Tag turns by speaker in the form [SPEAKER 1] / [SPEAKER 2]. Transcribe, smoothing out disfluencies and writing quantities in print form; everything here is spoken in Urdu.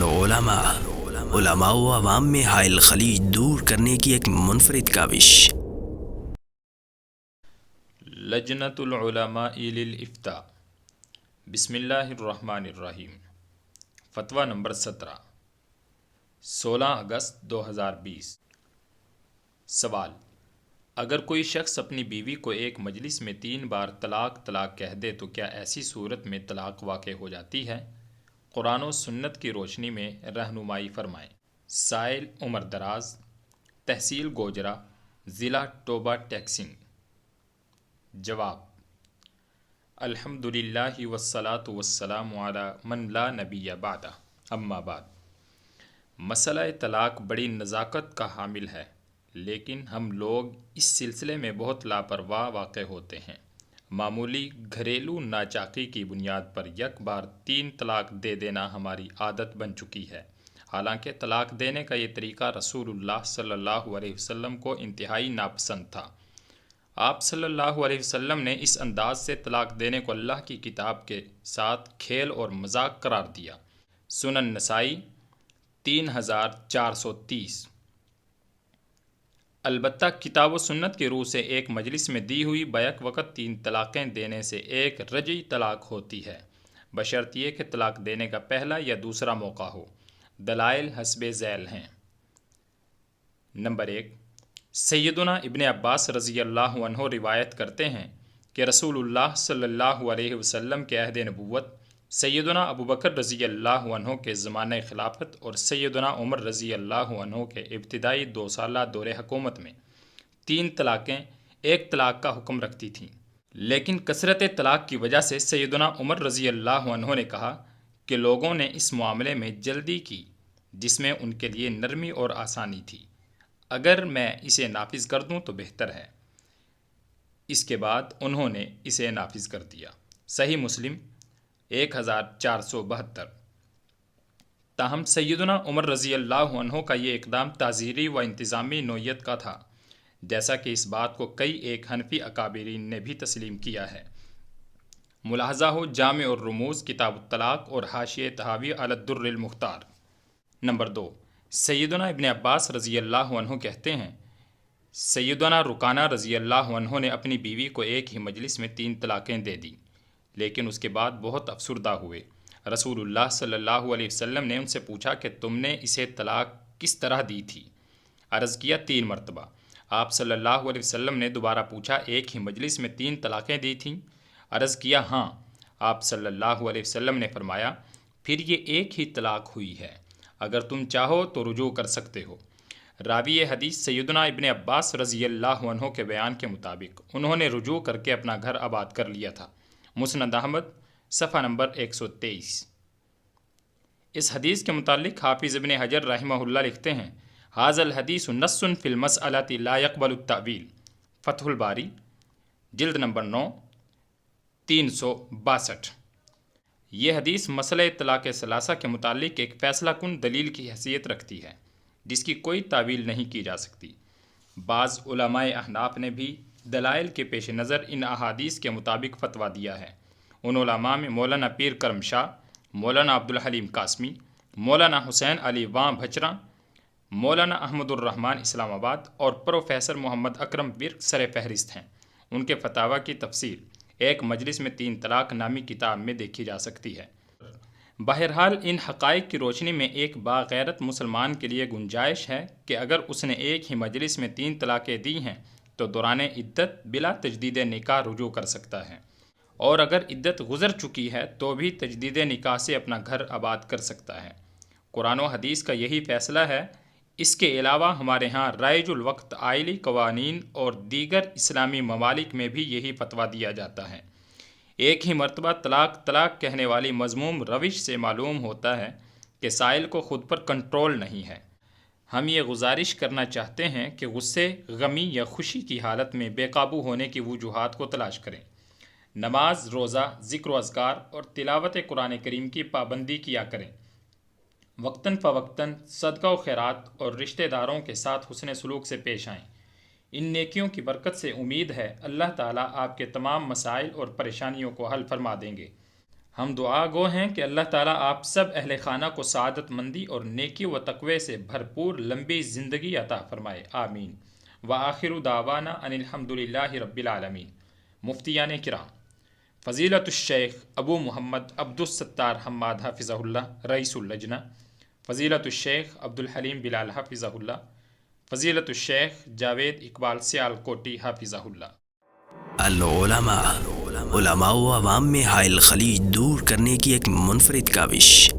[SPEAKER 1] علماء و عوام میں حائل خلیج دور کرنے کی ایک منفرد کاوش۔
[SPEAKER 2] لجنۃ العلماء للافتاء۔ بسم اللہ الرحمن الرحیم۔ فتویٰ نمبر 16 اگست 2020۔ سوال: اگر کوئی شخص اپنی بیوی کو ایک مجلس میں 3 بار طلاق کہہ دے تو کیا ایسی صورت میں طلاق واقع ہو جاتی ہے؟ قرآن و سنت کی روشنی میں رہنمائی فرمائیں۔ سائل: عمر دراز، تحصیل گوجرا، ضلع ٹوبہ ٹیکسنگ۔ جواب: الحمدللہ والصلاۃ والسلام علی من لا نبی بعدہ، اما بعد۔ مسئلہ طلاق بڑی نزاکت کا حامل ہے، لیکن ہم لوگ اس سلسلے میں بہت لاپرواہ واقع ہوتے ہیں۔ معمولی گھریلو ناچاقی کی بنیاد پر یک بار 3 طلاق دے دینا ہماری عادت بن چکی ہے۔ حالانکہ طلاق دینے کا یہ طریقہ رسول اللہ صلی اللہ علیہ وسلم کو انتہائی ناپسند تھا۔ آپ صلی اللہ علیہ وسلم نے اس انداز سے طلاق دینے کو اللہ کی کتاب کے ساتھ کھیل اور مذاق قرار دیا۔ سنن نسائی 3430۔ البتہ کتاب و سنت کی روح سے ایک مجلس میں دی ہوئی بیک وقت 3 طلاقیں دینے سے ایک رجعی طلاق ہوتی ہے، بشرط یہ کہ طلاق دینے کا پہلا یا دوسرا موقع ہو۔ دلائل حسب ذیل ہیں۔ نمبر 1، سیدنا ابن عباس رضی اللہ عنہ روایت کرتے ہیں کہ رسول اللہ صلی اللہ علیہ وسلم کے عہد نبوت، سیدنا ابوبکر رضی اللہ عنہ کے زمانہ خلافت اور سیدنا عمر رضی اللہ عنہ کے ابتدائی 2 سالہ دور حکومت میں 3 طلاقیں 1 طلاق کا حکم رکھتی تھیں، لیکن کثرت طلاق کی وجہ سے سیدنا عمر رضی اللہ عنہ نے کہا کہ لوگوں نے اس معاملے میں جلدی کی جس میں ان کے لیے نرمی اور آسانی تھی، اگر میں اسے نافذ کر دوں تو بہتر ہے۔ اس کے بعد انہوں نے اسے نافذ کر دیا۔ صحیح مسلم 1472۔ تاہم سیدنا عمر رضی اللہ عنہ کا یہ اقدام تعزیری و انتظامی نوعیت کا تھا، جیسا کہ اس بات کو کئی ایک حنفی اکابرین نے بھی تسلیم کیا ہے۔ ملاحظہ ہو جامع الرموز کتاب الطلاق اور حاشیہ طحاوی علی الدر المختار۔ نمبر 2، سیدنا ابن عباس رضی اللہ عنہ کہتے ہیں، سیدنا رکانہ رضی اللہ عنہ نے اپنی بیوی کو ایک ہی مجلس میں 3 طلاقیں دے دیں، لیکن اس کے بعد بہت افسردہ ہوئے۔ رسول اللہ صلی اللہ علیہ وسلم نے ان سے پوچھا کہ تم نے اسے طلاق کس طرح دی تھی؟ عرض کیا 3 مرتبہ۔ آپ صلی اللہ علیہ وسلم نے دوبارہ پوچھا ایک ہی مجلس میں 3 طلاقیں دی تھیں؟ عرض کیا ہاں۔ آپ صلی اللہ علیہ وسلم نے فرمایا پھر یہ ایک ہی طلاق ہوئی ہے، اگر تم چاہو تو رجوع کر سکتے ہو۔ راوی حدیث سیدنا ابن عباس رضی اللہ عنہ کے بیان کے مطابق انہوں نے رجوع کر کے اپنا گھر آباد کر لیا تھا۔ مسند احمد صفحہ نمبر 123۔ اس حدیث کے متعلق حافظ ابن حجر رحمہ اللہ لکھتے ہیں، ھذا الحدیث نص فی المسألۃ لا يقبل التأویل۔ فتح الباری جلد نمبر 9 362۔ یہ حدیث مسئلہ طلاق ثلاثہ کے متعلق ایک فیصلہ کن دلیل کی حیثیت رکھتی ہے، جس کی کوئی تعویل نہیں کی جا سکتی۔ بعض علماء احناف نے بھی دلائل کے پیش نظر ان احادیث کے مطابق فتویٰ دیا ہے۔ ان علماء میں مولانا پیر کرم شاہ، مولانا عبدالحلیم قاسمی، مولانا حسین علی واں بھچراں، مولانا احمد الرحمن اسلام آباد اور پروفیسر محمد اکرم برق سر فہرست ہیں۔ ان کے فتاویٰ کی تفصیل ایک مجلس میں 3 طلاق نامی کتاب میں دیکھی جا سکتی ہے۔ بہرحال ان حقائق کی روشنی میں ایک باغیرت مسلمان کے لیے گنجائش ہے کہ اگر اس نے ایک ہی مجلس میں 3 طلاقیں دی ہیں تو دوران عدت بلا تجدید نکاح رجوع کر سکتا ہے، اور اگر عدت گزر چکی ہے تو بھی تجدید نکاح سے اپنا گھر آباد کر سکتا ہے۔ قرآن و حدیث کا یہی فیصلہ ہے۔ اس کے علاوہ ہمارے ہاں رائج الوقت آئلی قوانین اور دیگر اسلامی ممالک میں بھی یہی فتویٰ دیا جاتا ہے۔ ایک ہی مرتبہ طلاق کہنے والی مذموم روش سے معلوم ہوتا ہے کہ سائل کو خود پر کنٹرول نہیں ہے۔ ہم یہ گزارش کرنا چاہتے ہیں کہ غصے، غمی یا خوشی کی حالت میں بے قابو ہونے کی وجوہات کو تلاش کریں۔ نماز، روزہ، ذکر و اذکار اور تلاوت قرآن کریم کی پابندی کیا کریں۔ وقتاً فوقتاً صدقہ و خیرات اور رشتہ داروں کے ساتھ حسن سلوک سے پیش آئیں۔ ان نیکیوں کی برکت سے امید ہے اللہ تعالیٰ آپ کے تمام مسائل اور پریشانیوں کو حل فرما دیں گے۔ ہم دعا گو ہیں کہ اللہ تعالیٰ آپ سب اہل خانہ کو سعادت مندی اور نیکی و تقوی سے بھرپور لمبی زندگی عطا فرمائے، آمین۔ وآخر دعوانا ان الحمد للہ رب العالمین۔ مفتیان کرام، فضیلت الشیخ ابو محمد عبدالستار حماد حافظہ اللہ رئیس اللجنہ، فضیلت الشیخ عبدالحلیم بلال حافظہ اللہ، فضیلت الشیخ جاوید اقبال سیال کوٹی حافظہ اللہ۔
[SPEAKER 1] العلماء، علماء و عوام میں حائل خلیج دور کرنے کی ایک منفرد کاوش۔